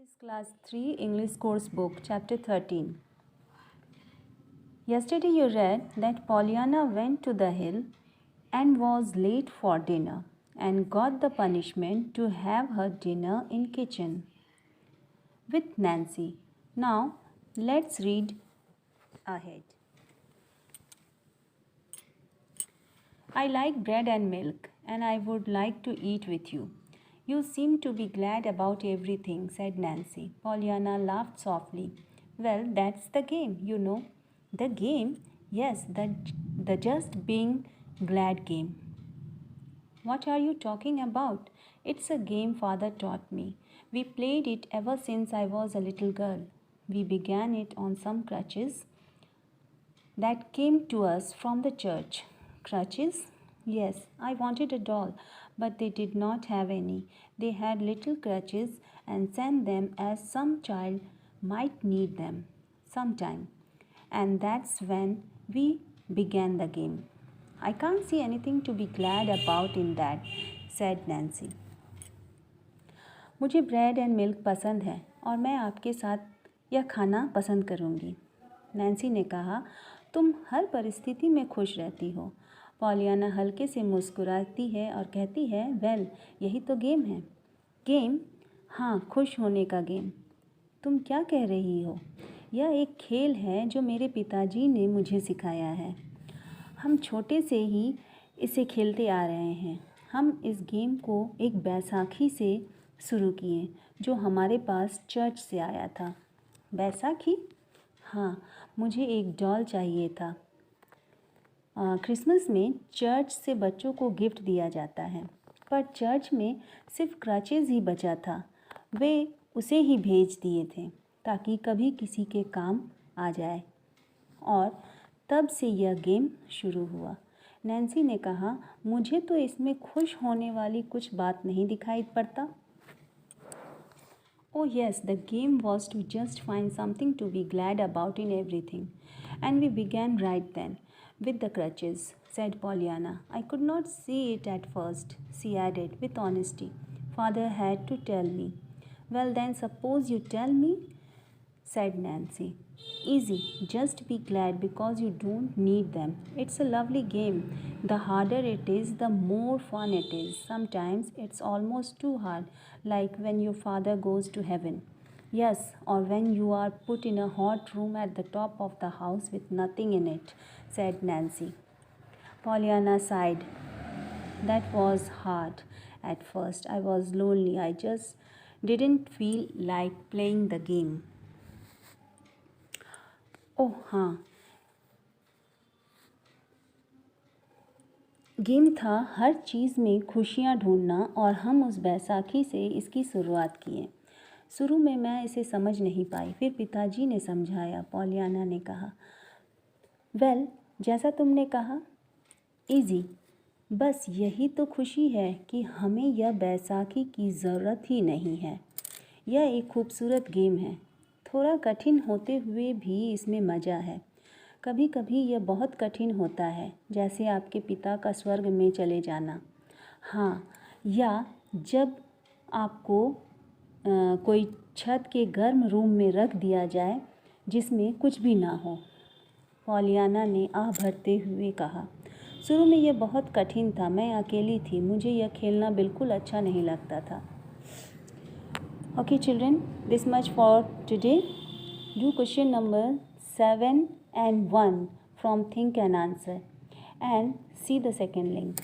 is Class 3 English Course Book, Chapter 13. Yesterday you read that Pollyanna went to the hill and was late for dinner and got the punishment to have her dinner in kitchen with Nancy. Now let's read ahead. I like bread and milk and I would like to eat with you. You seem to be glad about everything, said Nancy. Pollyanna laughed softly. Well, that's the game, you know. The game? Yes, the just being glad game. What are you talking about? It's a game Father taught me. We played it ever since I was a little girl. We began it on some crutches that came to us from the church. Crutches? Yes, I wanted a doll, but they did not have any. They had little crutches and sent them as some child might need them sometime. And that's when we began the game. I can't see anything to be glad about in that, said Nancy. मुझे bread and milk पसंद है और मैं आपके साथ यह खाना पसंद करूँगी। नैन्सी ने कहा, तुम हर परिस्थिति में खुश रहती हो। पॉलियाना हल्के से मुस्कुराती है और कहती है, वेल, यही तो गेम है। गेम? हाँ, खुश होने का गेम। तुम क्या कह रही हो? यह एक खेल है जो मेरे पिताजी ने मुझे सिखाया है। हम छोटे से ही इसे खेलते आ रहे हैं। हम इस गेम को एक बैसाखी से शुरू किए जो हमारे पास चर्च से आया था। बैसाखी? हाँ, मुझे एक डॉल चाहिए था। क्रिसमस में चर्च से बच्चों को गिफ्ट दिया जाता है, पर चर्च में सिर्फ क्रचेज़ ही बचा था। वे उसे ही भेज दिए थे ताकि कभी किसी के काम आ जाए, और तब से यह गेम शुरू हुआ। नैन्सी ने कहा, मुझे तो इसमें खुश होने वाली कुछ बात नहीं दिखाई पड़ता। Oh yes, the game was to just find something to be glad about in everything. And we began right then, with the crutches, said Pollyanna. I could not see it at first, she added with honesty. Father had to tell me. Well then, suppose you tell me, said Nancy. Easy, just be glad because you don't need them. It's a lovely game. The harder it is, the more fun it is. Sometimes it's almost too hard, like when your father goes to heaven. Yes, or when you are put in a hot room at the top of the house with nothing in it, said Nancy. Pollyanna sighed. That was hard. At first, I was lonely. I just didn't feel like playing the game. ओह हाँ, game था हर चीज़ में खुशियाँ ढूंढना, और हम उस बैसाखी से इसकी शुरुआत किए। शुरू में मैं इसे समझ नहीं पाई, फिर पिताजी ने समझाया, पॉलियाना ने कहा। वेल, जैसा तुमने कहा, इजी। बस यही तो खुशी है कि हमें यह बैसाखी की ज़रूरत ही नहीं है। यह एक खूबसूरत गेम है। थोड़ा कठिन होते हुए भी इसमें मज़ा है। कभी कभी यह बहुत कठिन होता है, जैसे आपके पिता का स्वर्ग में चले जाना। हाँ, या जब आपको कोई छत के गर्म रूम में रख दिया जाए जिसमें कुछ भी ना हो। पॉलियाना ने आह भरते हुए कहा, शुरू में यह बहुत कठिन था। मैं अकेली थी, मुझे यह खेलना बिल्कुल अच्छा नहीं लगता था। Okay children, this much for today. Do question number 7 and 1 from Think and Answer and see the second link.